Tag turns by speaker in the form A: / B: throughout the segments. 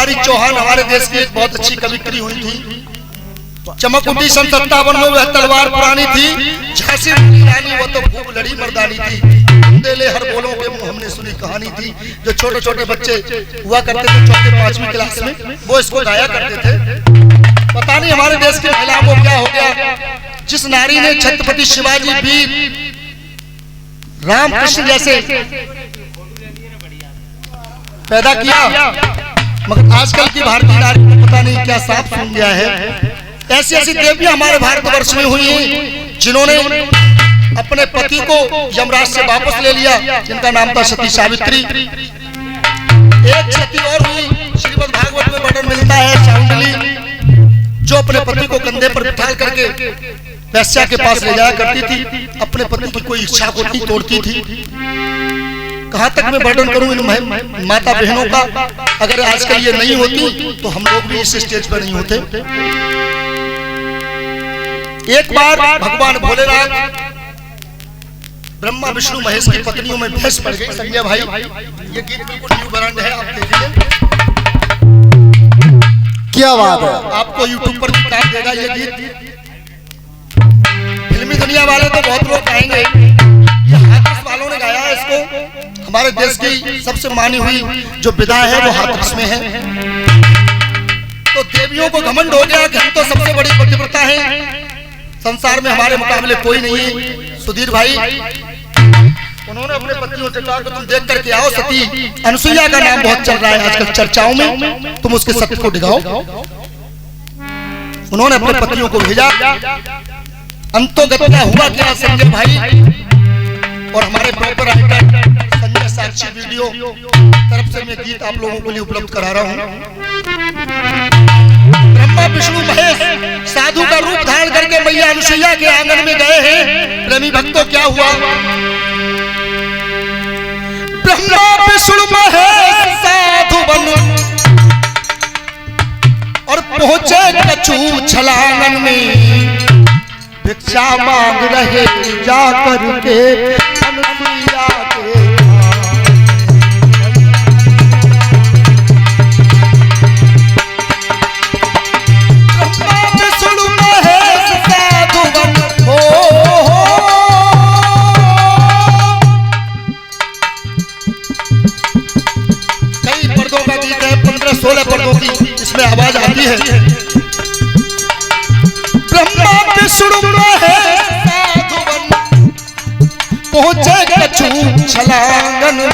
A: कुमारी चौहान हमारे देश की एक बहुत अच्छी कवित्री हुई थी। चमक उठी सन 57 में, वह तलवार पुरानी थी। झांसी रानी वो तो खूब लड़ी मर्दानी थी। ले हर बोलों के मुंह हमने सुनी कहानी थी। जो छोटे छोटे बच्चे हुआ करते थे 4वीं 5वीं क्लास में, वो इसको गाया करते थे। पता नहीं हमारे देश की महिलाओं को क्या हो गया। जिस नारी ने छत्रपति शिवाजी, वीर रामकृष्ण जैसे पैदा किया, मगर आजकल की भारतीय नारी को पता नहीं क्या सांप सूंघ गया है। ऐसी ऐसी देवियां हमारे भारतवर्ष में हुई हैं जिन्होंने अपने पति को यमराज से वापस ले लिया, जिनका नाम था सती सावित्री। एक सती और हुई, श्रीमद् भागवत में वर्णन मिलता है, शाकुंतली, जो अपने पति को कंधे पर बिठा करके वैश्या के पास ले जाया करती थी। अपने पति की कोई इच्छा को नहीं तोड़ती थी। कहां तक मैं वर्णन करूं इन माता बहनों का। अगर आजकल ये नहीं होती तो हम लोग भी इस स्टेज पर नहीं होते। एक बार भगवान भोलेनाथ ब्रह्मा विष्णु महेश की पत्नियों में बहस पड़ गई। संजय भाई, ये गीत बिल्कुल न्यू ब्रांड है, आप देखिए।
B: क्या बात है,
A: आपको यूट्यूब पर भी काम देगा ये गीत। फिल्मी दुनिया वाले तो बहुत लोग गाएंगे, ये हाथरस वालों ने गाया है इसको। हमारे देश की सबसे मानी हुई जो विधा है वो हाथरस में है। तो देवियों को घमंड हो गया कि हम तो सबसे बड़ी पतिव्रता है, संसार में हमारे मुकाबले कोई नहीं है। सुधीर भाई, उन्होंने अपने पतियों से कहा कि तुम देख करके आओ, सती अनुसुईया का नाम बहुत चल रहा है आजकल चर्चाओं में, तुम उसके सत्य को दिखाओ। उन्होंने अपने पतियों को भेजा। अंतोगत्या हुआ क्या संजय भाई और हमारे प्रॉपर राइटर संजय साक्षी वीडियो तरफ से मैं गीत आप लोगों के लिए उपलब्ध करा रहा हूँ। ब्रह्मा विष्णु महेश साधु का रूप धारण करके मैया अनुसुईया के आंगन में गए हैं। प्रेमी भक्तों, क्या हुआ? ब्रह्मा विष्णु महेश साधु बन और पहुंचे कछू छलांगन में, भिक्षा मांग रहे जा करके अनुसुईया के। ब्रह्मा विष्णु महेश साधु बन हो। कई पर्दों का गीत है, 15-16 पर्दों की इसमें आवाज आती है। ब्रह्मा विष्णु महेश साधु बन पहुंचे कछू छलांगन में,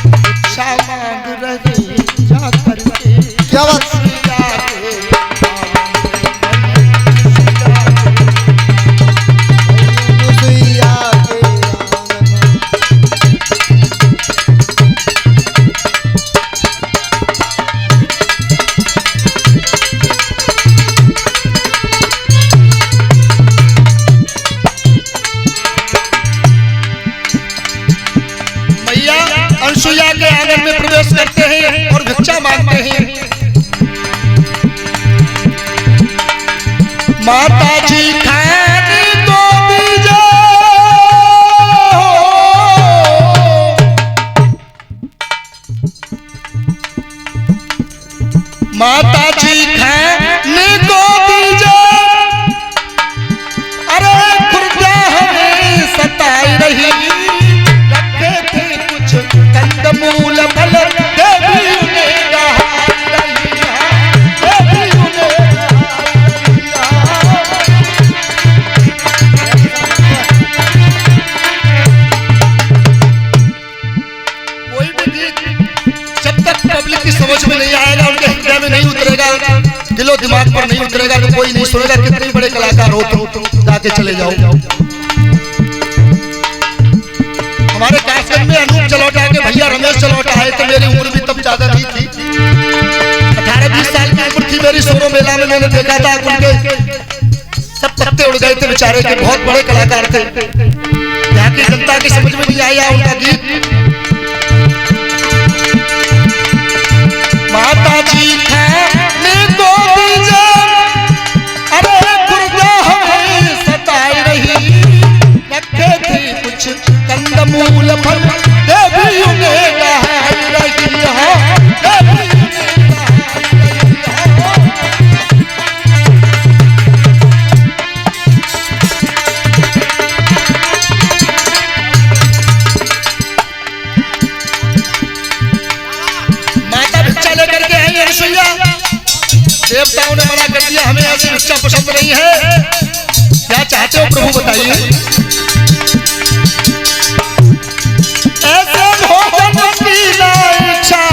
A: भिक्षा मांग रहे जा करके।
B: क्या बात,
A: अनुसुईया के आंगन में प्रवेश करते हैं और भिक्षा मांगते हैं। माता जी खाने को दीजिए, माता जी खाने को दीजिए, अरे खुर्जा हमें सताई रही, कंदमूल फल देवी ने कोई भी गीत जब तक पब्लिक की समझ में नहीं आएगा, उनके हृदय में नहीं उतरेगा, दिलो दिमाग पर नहीं उतरेगा तो कोई नहीं सुनेगा। कितने बड़े कलाकार हो तुम, जाके चले जाओ। हमारे कासगंज में अनूप जलोटा के भैया रमेश जलोटा आए थे। मेरी उम्र भी तब ज्यादा नहीं थी, 18-20 साल की उम्र थी मेरी। सोरो मेला में मैंने देखा था, उनके सब पत्ते उड़ गए थे बेचारे के। बहुत बड़े कलाकार थे, यहाँ की जनता की समझ में नहीं आया उनका गीत। माता जी खाने को दीजिए, अरे खुर्जा हमें सताई रही, रखे थे कुछ कंदमूल फल देवी ने कहा रही, देवी ने कहा देवताओं ने मना कर दिया, हमें ऐसी भिक्षा पसंद नहीं है। क्या चाहते हो प्रभु बताइए? ऐसे भोजन की इच्छा,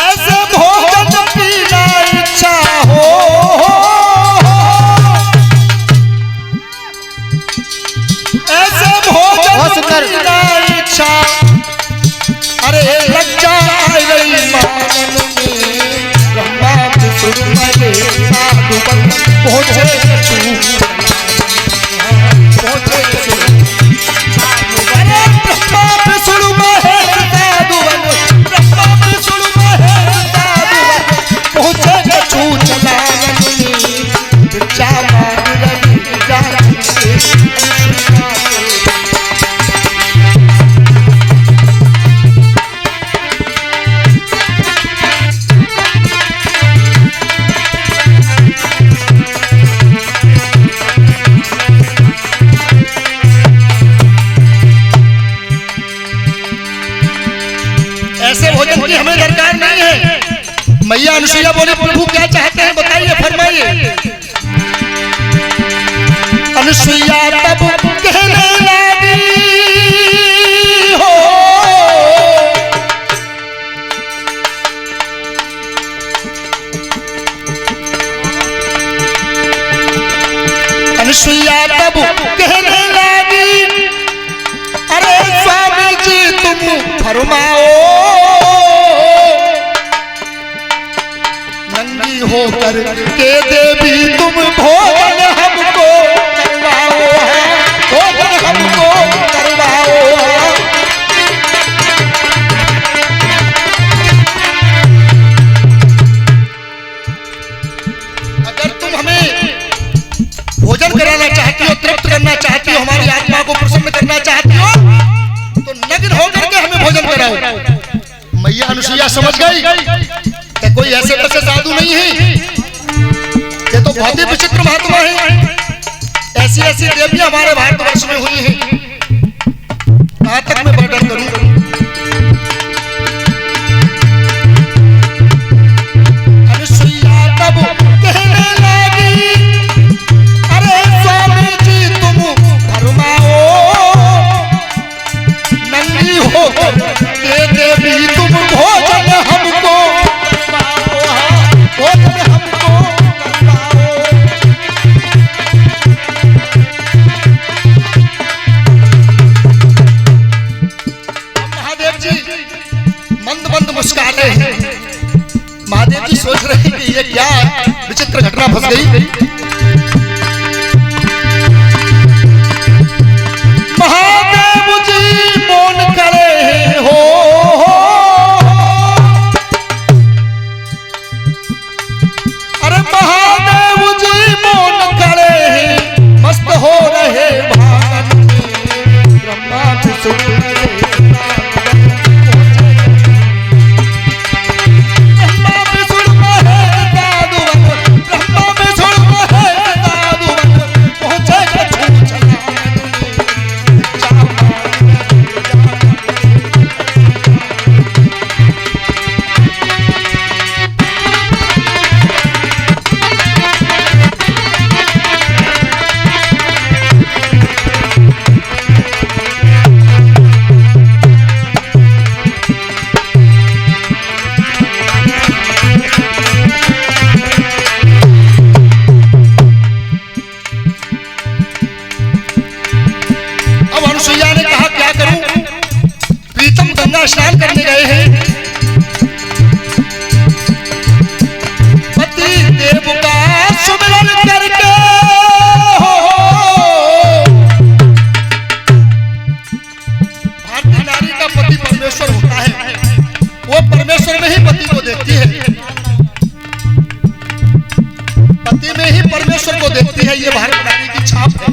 A: ऐसे भोजन की इच्छा हो, ऐसे भोजन की इच्छा, अरे लग जाए गई मानन में, ब्रह्मा विष्णु महेश साधु बन पहुंचे पहुंचे, अरे ब्रह्मा विष्णु महेश साधु बन, ब्रह्मा विष्णु महेश साधु बन पहुंचे चलानन में, भिक्षा मांग रही जाती से। ऐसे भोजन की हमें दरकार नहीं है। मैया अनुसुईया बोले प्रभु क्या चाहते हैं बताइए, फरमाइए। अनुसुईया तब कहने लगी हो, अनुसुईया तब कहने लगी, अरे स्वामी जी तुम फरमाओ, नंगी होकर के देवी तुम भोजन हमको करवाओ, भोजन हमको करवाओ। अगर तुम हमें भोजन कराना चाहती हो, तृप्त करना चाहती हो, हमारी आत्मा को प्रसन्न करना चाहती हो, तो नग्न होकर के हमें भोजन कराओ। मैया अनुसुईया समझ गई कि कोई ऐसे वैसे साधु नहीं है, ये तो बहुत ही विचित्र महात्मा है। ऐसी ऐसी देवियां हमारे भारतवर्ष में हुई हैं, कहां तक मैं वर्णन करूं। अनुसुईया तब कहने लगी, अरे स्वामी जी तुम फरमाओ, नंगी हो के देवी तुम भोजन हमको करवाओ, भोजन हमको करवाओ। महादेव जी मंद मंद मुस्कुराते हैं। महादेव जी सोच रहे हैं कि ये क्या विचित्र घटना फंस गई। महादेव जी मौन करे हो, अरे महादेव जी मौन करे हैं, मस्त हो रहे भागन में, ब्रह्मा विष्णु स्नान करने गए हैं, पति देव का सुमिरन करके हो। भारतीय नारी का पति परमेश्वर होता है, वो परमेश्वर में ही पति को देखती है, पति में ही परमेश्वर को देखती है। ये भारत नारी की छाप है,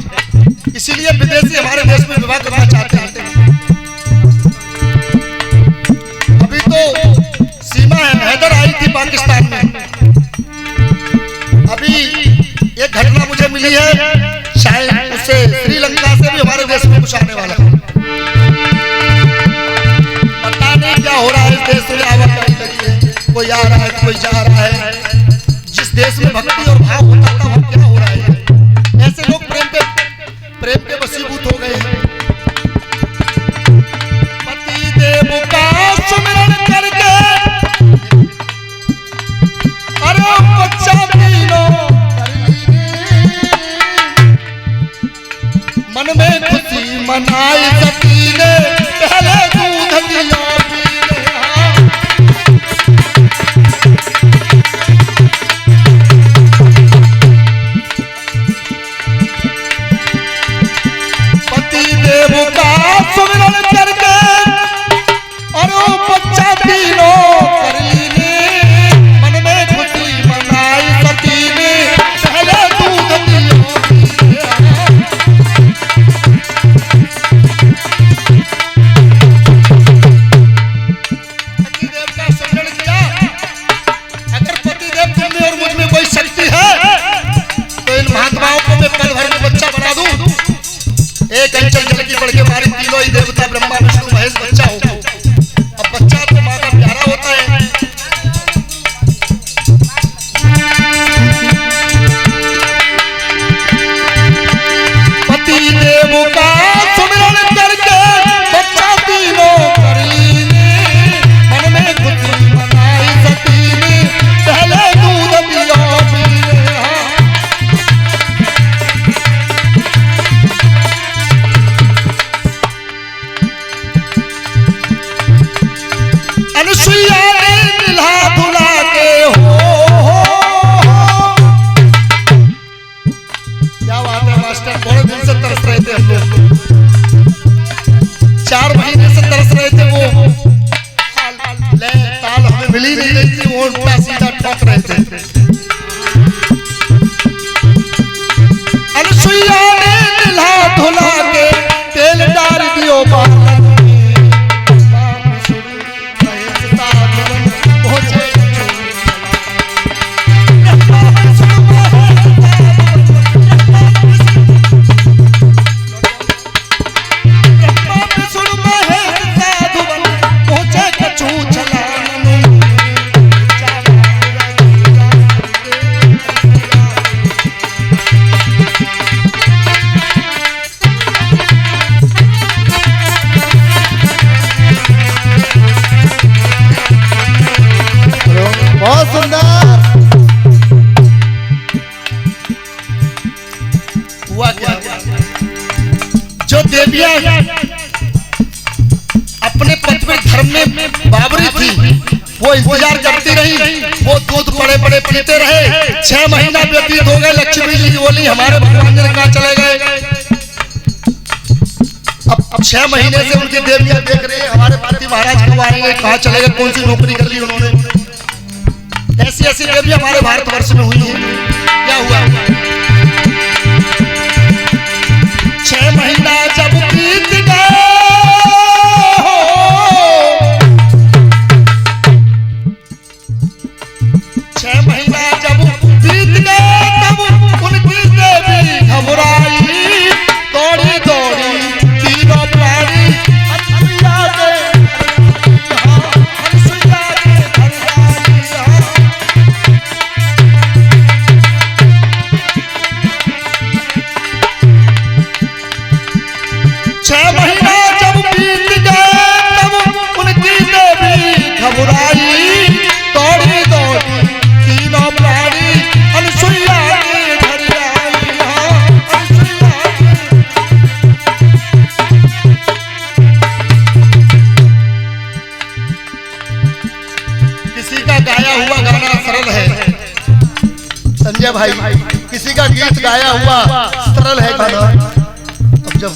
A: इसीलिए विदेशी हमारे देश में विवाह करना चाहते हैं। सीमा हैदर आई थी पाकिस्तान में, अभी एक घटना मुझे मिली है, शायद उससे श्रीलंका से भी हमारे देश में कुछ आने वाला है। पता नहीं क्या हो रहा है इस देश में, आवाजाही लगी है, कोई आ रहा है, कोई जा रहा है। जिस देश में भक्ति और भाव होता था वहाँ क्या हो रहा है? ऐसे लोग प्रेम पे वशीभूत हो गए हैं। पति देव का सुमिरन करके अरे बच्चा तीनों मन में खुशी मनाई सती ने पहले दूध दिया। पति देव का सुमिरन करके और बच्चा तीनों कर लीने मन में खुशी मनाई सती ने पहले दूध दिया। एक अंचल जल की बढ़ के मारी तीनों ही देवता ब्रह्मा विष्णु महेश बच्चा हो। अब बच्चा तो माँ का प्यारा होता है। पति देव का सुमिरन करके बच्चा तीनों कर लीने मन में खुशी मनाई सती ने पहले दूध दिया। अनुसुईया ने मिला धुला के हो। क्या बात है मास्टर, बड़े दिन से तरस रहे थे हम लोग, 4 महीने से तरस रहे थे। वो ताल हमें मिली नहीं रही थी, वो उल्टा सीधा ठोक रहे थे। अनुसुईया ने मिला धुला के तेल डाल दियो बाल अपने पति धर्म में बाबरी थी, वो इंतजार करती रही। वो दूध बड़े बड़े पीते रहे। 6 महीना व्यतीत हो गए। लक्ष्मी जी बोली हमारे भगवान जी कहाँ चले गए? अब 6 महीने से उनकी देवियां देख रही है हमारे पति महाराज कब आएंगे, कहाँ चले गए, कौन सी नौकरी कर ली उन्होंने। ऐसी ऐसी देवियां हमारे भारतवर्ष में हुई है। क्या हुआ? 6 महीना जब बीत गए, 6 महीना जब बीत गए तब उनकी देवी घबराई, दौड़ी दौड़ी तीनों प्राणी अनुसुईया के घर आई। 6 महीना जब बीत गए तब उनकी देवी घबराई, दौड़ी दौड़ी तीनों प्राणी अनुसुईया के घर आई। किसी का गाया हुआ गाना सरल है संजय भाई, किसी का गीत गाया हुआ सरल है गाना। अब जब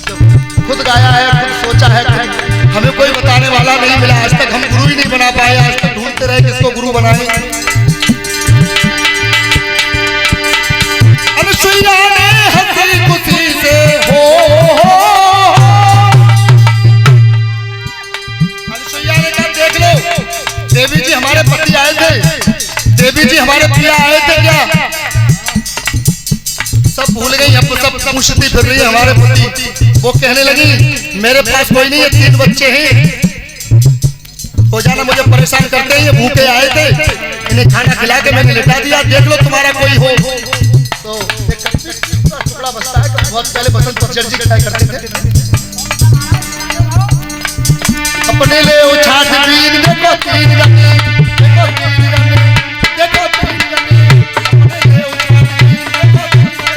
A: खुद गाया है, खुद सोचा है, हमें कोई बताने वाला नहीं मिला। आज तक हम गुरु ही नहीं बना पाए। आज तक ढूंढते रहे किसको गुरु बनाए। अनुसुईया ने हंसी खुशी से हो। अनुसुईया ने कहा देख लो, देवी जी हमारे पति आए थे, देवी जी हमारे पिया आए थे क्या? सब भूल गई। अब तो सब पूछती फिर रही है हमारे पति। वो कहने लगी मेरे पास कोई नहीं है, 3 बच्चे हैं, रोजाना मुझे परेशान करते हैं, ये भूखे आए थे, देख लो तुम्हारा कोई हो। तो एक टुकड़ा बचता है, तो बहुत पहले बसंत पंचर जी गाया करते थे। अपने ले ओ छाछ बीन देखो तीन गंगे, देखो तीन गंगे, देखो तीन गंगे, अपने ले ओ छाछ बीन देखो तीन गंगे।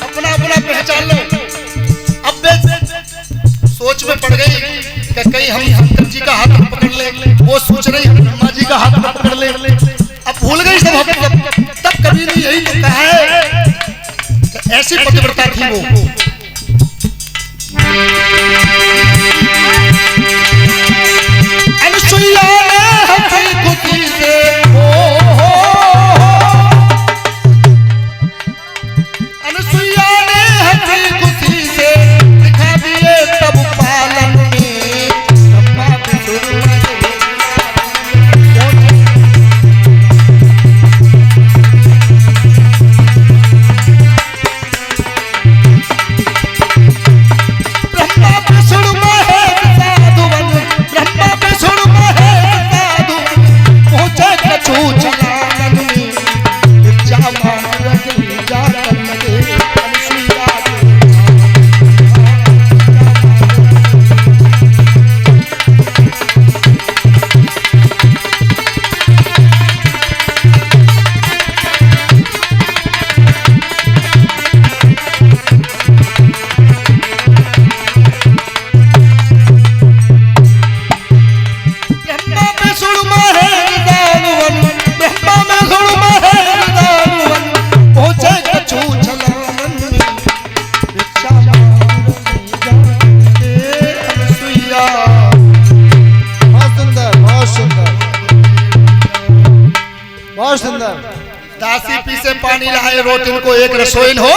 A: अपना अपना पहचान लो। अब सोच में पड़ गई कि कहीं हम शंकर जी का हाथ पकड़ ले, वो सोच रही हम ब्रह्मा जी का हाथ पकड़ ले। अब भूल गई सब हम, तब कभी नहीं यही तो कहा है कि ऐसी पतिव्रता थी वो। अनुसुईया ने हंसी खुशी से अनुसुईया ने हंसी खुशी से दिखा दिए तब पालन में ब्रह्मा विष्णु दासी पी से पानी लाए रोटिन को एक रसोईन हो,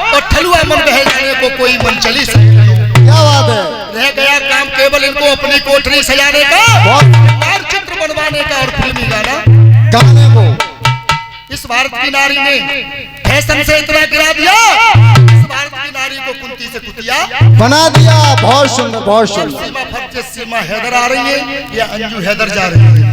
A: और ठलुआ मन बह जाने को कोई मन चली से।
B: क्या बात है।
A: रह गया काम केवल इनको अपनी कोठरी सजाने का और चित्र बनवाने का और फिल्मी
B: गाने को।
A: इस भारत की नारी ने फैशन से इतना गिरा दिया, इस भारत की नारी को कुंती से कुतिया
B: बना दिया। बहुत सुंदर, बहुत सुंदर।
A: सीमा फर्ज सीमा हैदर आ रही है या अंजू हैदर जा रही है।